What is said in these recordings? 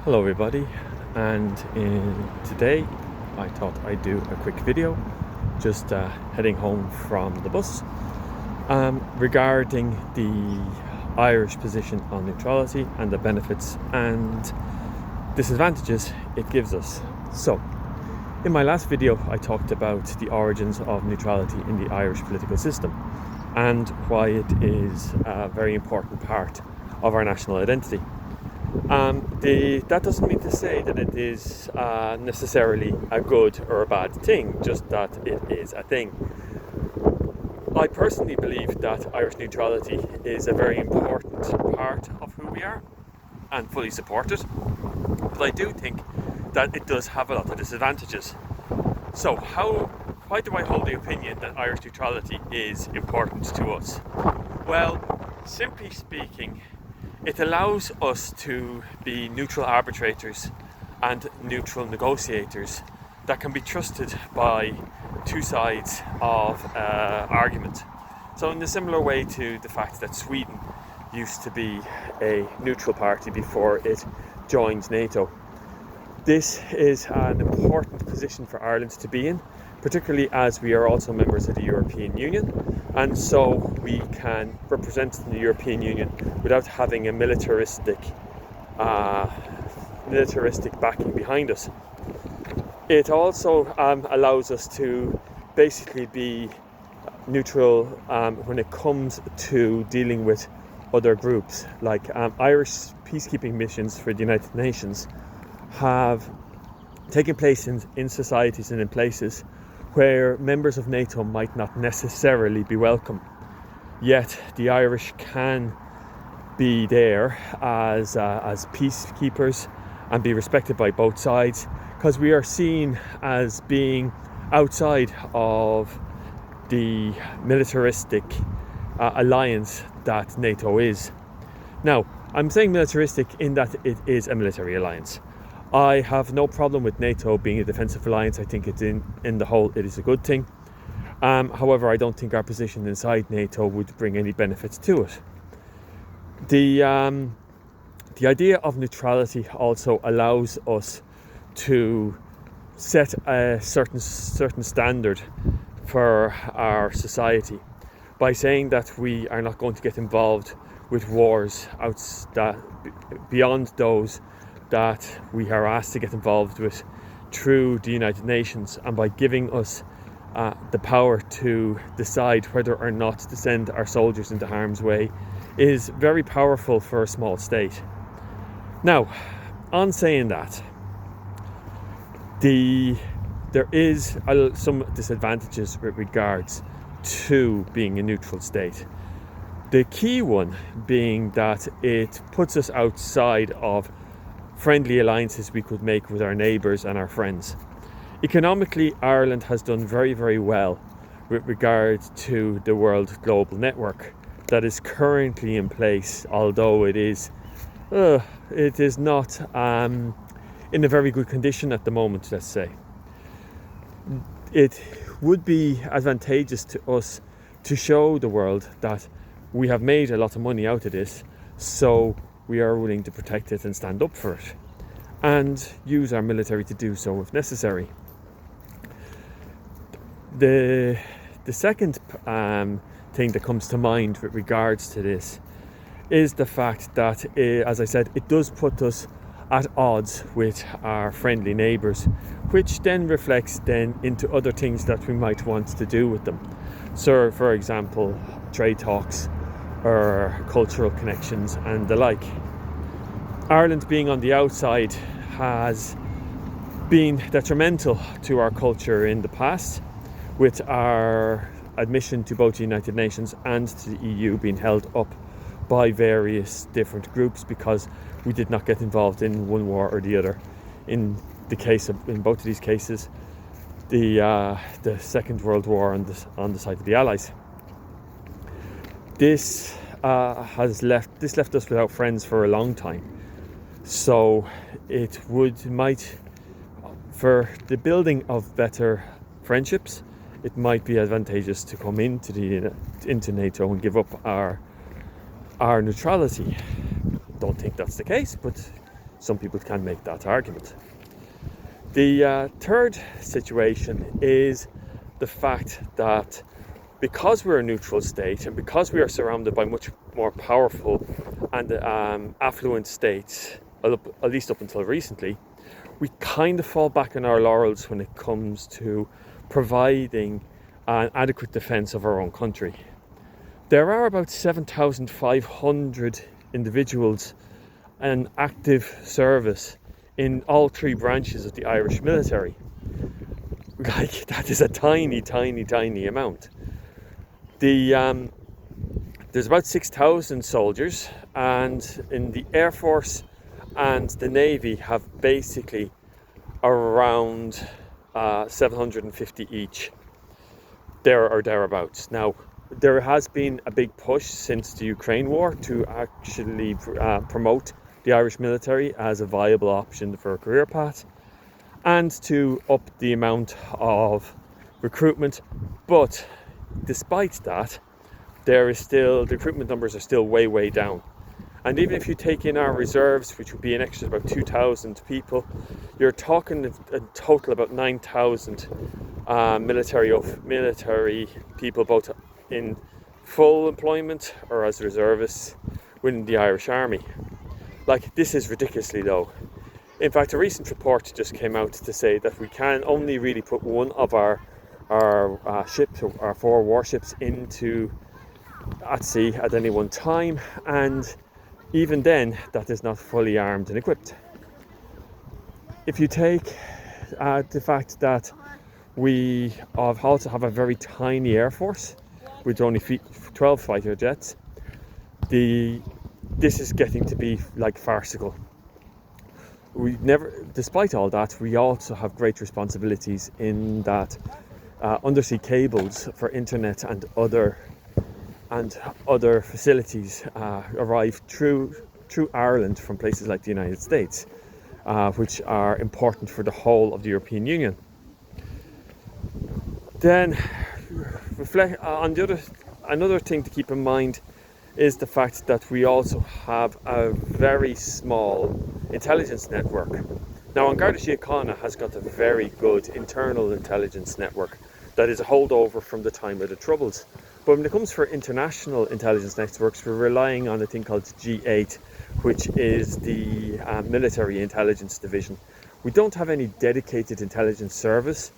Hello everybody, and today I thought I'd do a quick video just heading home from the bus regarding the Irish position on neutrality and the benefits and disadvantages it gives us. So in my last video I talked about the origins of neutrality in the Irish political system and why it is a very important part of our national identity. That doesn't mean to say that it is necessarily a good or a bad thing, just that it is a thing. I personally believe that Irish neutrality is a very important part of who we are and fully support it, but I do think that it does have a lot of disadvantages. So why do I hold the opinion that Irish neutrality is important to us? Well, simply speaking, it allows us to be neutral arbitrators and neutral negotiators that can be trusted by two sides of argument. So in a similar way to the fact that Sweden used to be a neutral party before it joined NATO. This is an important position for Ireland to be in, particularly as we are also members of the European Union, and so we can represent the European Union without having a militaristic backing behind us. It also allows us to basically be neutral when it comes to dealing with other groups, like Irish peacekeeping missions for the United Nations have taken place in societies and in places where members of NATO might not necessarily be welcome. Yet the Irish can be there as peacekeepers and be respected by both sides, because we are seen as being outside of the militaristic alliance that NATO is. Now, I'm saying militaristic in that it is a military alliance. I have no problem with NATO being a defensive alliance. I think it's in the whole it is a good thing. However, I don't think our position inside NATO would bring any benefits to it. The idea of neutrality also allows us to set a certain standard for our society by saying that we are not going to get involved with wars beyond those that we are asked to get involved with through the United Nations, and by giving us the power to decide whether or not to send our soldiers into harm's way is very powerful for a small state. Now, on saying that, there is some disadvantages with regards to being a neutral state. The key one being that it puts us outside of friendly alliances we could make with our neighbours and our friends. Economically, Ireland has done very, very well with regard to the World Global Network that is currently in place, although it is not in a very good condition at the moment, let's say. It would be advantageous to us to show the world that we have made a lot of money out of this, so we are willing to protect it and stand up for it, and use our military to do so if necessary. The second thing that comes to mind with regards to this is the fact that, as I said, it does put us at odds with our friendly neighbours, which then reflects into other things that we might want to do with them. So, for example, trade talks or cultural connections and the like. Ireland being on the outside has been detrimental to our culture in the past, with our admission to both the United Nations and to the EU being held up by various different groups because we did not get involved in one war or the other. In both of these cases, the Second World War on the side of the Allies. This left us without friends for a long time. So for the building of better friendships, it might be advantageous to come into NATO and give up our neutrality. Don't think that's the case, but some people can make that argument. The third situation is the fact that because we're a neutral state and because we are surrounded by much more powerful and affluent states, at least up until recently, we kind of fall back on our laurels when it comes to providing an adequate defence of our own country. There are about 7,500 individuals in active service in all three branches of the Irish military. Like, that is a tiny, tiny, tiny amount. There's about 6,000 soldiers, and in the Air Force and the Navy have basically around 750 each, there or thereabouts. Now, there has been a big push since the Ukraine war to actually promote the Irish military as a viable option for a career path and to up the amount of recruitment. But despite that, the recruitment numbers are still way, way down. And even if you take in our reserves, which would be an extra about 2,000 people, you're talking a total about 9,000 military people, both in full employment or as reservists within the Irish Army. Like, this is ridiculously low. In fact, a recent report just came out to say that we can only really put one of our ships, our 4 warships, at sea at any one time, and even then that is not fully armed and equipped. If you take the fact that we also have a very tiny air force with only 12 fighter jets, this is getting to be like farcical. Despite all that, we also have great responsibilities in that undersea cables for internet and other facilities arrive through Ireland from places like the United States, which are important for the whole of the European Union. Then, reflect on another thing to keep in mind is the fact that we also have a very small intelligence network. Now, An Garda Síochána has got a very good internal intelligence network that is a holdover from the time of the Troubles. But when it comes for international intelligence networks, we're relying on a thing called G8, which is the military intelligence division. We don't have any dedicated intelligence service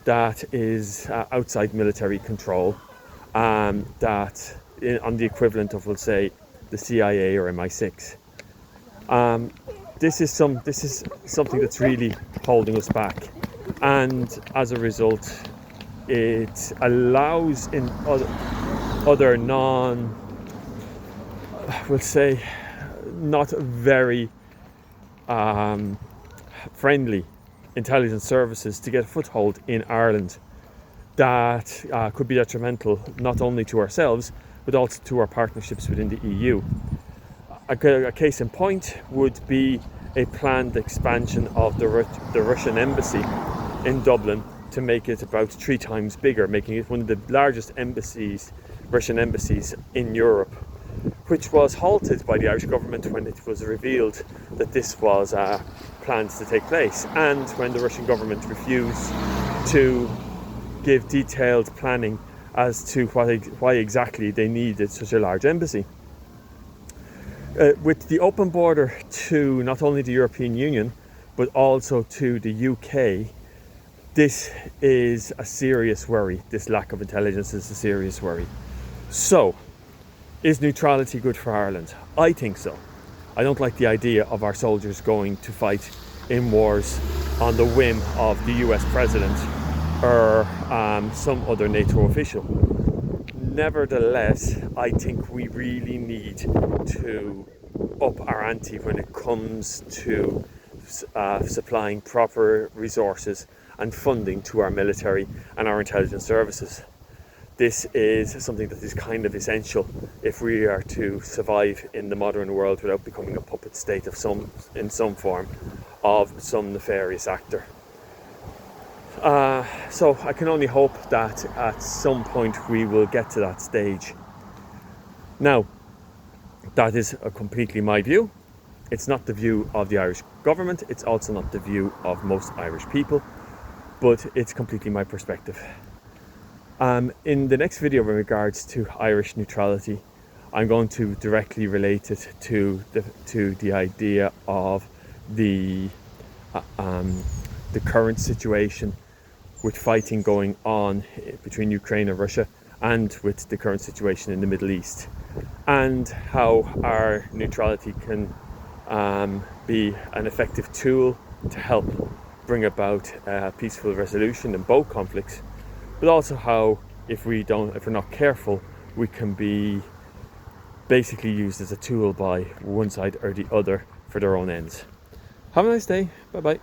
that is outside military control, on the equivalent of, we'll say, the CIA or MI6. This is something that's really holding us back, and as a result, it allows in other we'll say, not very friendly intelligence services to get a foothold in Ireland that could be detrimental not only to ourselves but also to our partnerships within the EU. A case in point would be a planned expansion of the Russian embassy in Dublin to make it about 3 times bigger, making it one of the largest Russian embassies in Europe, which was halted by the Irish government when it was revealed that this was planned to take place, and when the Russian government refused to give detailed planning as to why exactly they needed such a large embassy. With the open border to not only the European Union but also to the UK, this is a serious worry. This lack of intelligence is a serious worry. So, is neutrality good for Ireland? I think so. I don't like the idea of our soldiers going to fight in wars on the whim of the US president or some other NATO official. Nevertheless, I think we really need to up our ante when it comes to supplying proper resources and funding to our military and our intelligence services. This is something that is kind of essential if we are to survive in the modern world without becoming a puppet state in some form of some nefarious actor. So I can only hope that at some point we will get to that stage. Now, that is completely my view. It's not the view of the Irish government, it's also not the view of most Irish people, but it's completely my perspective. In the next video in regards to Irish neutrality, I'm going to directly relate it to the idea of the current situation with fighting going on between Ukraine and Russia, and with the current situation in the Middle East, and how our neutrality can be an effective tool to help bring about a peaceful resolution in both conflicts, but also how if we're not careful, we can be basically used as a tool by one side or the other for their own ends. Have a nice day. Bye bye.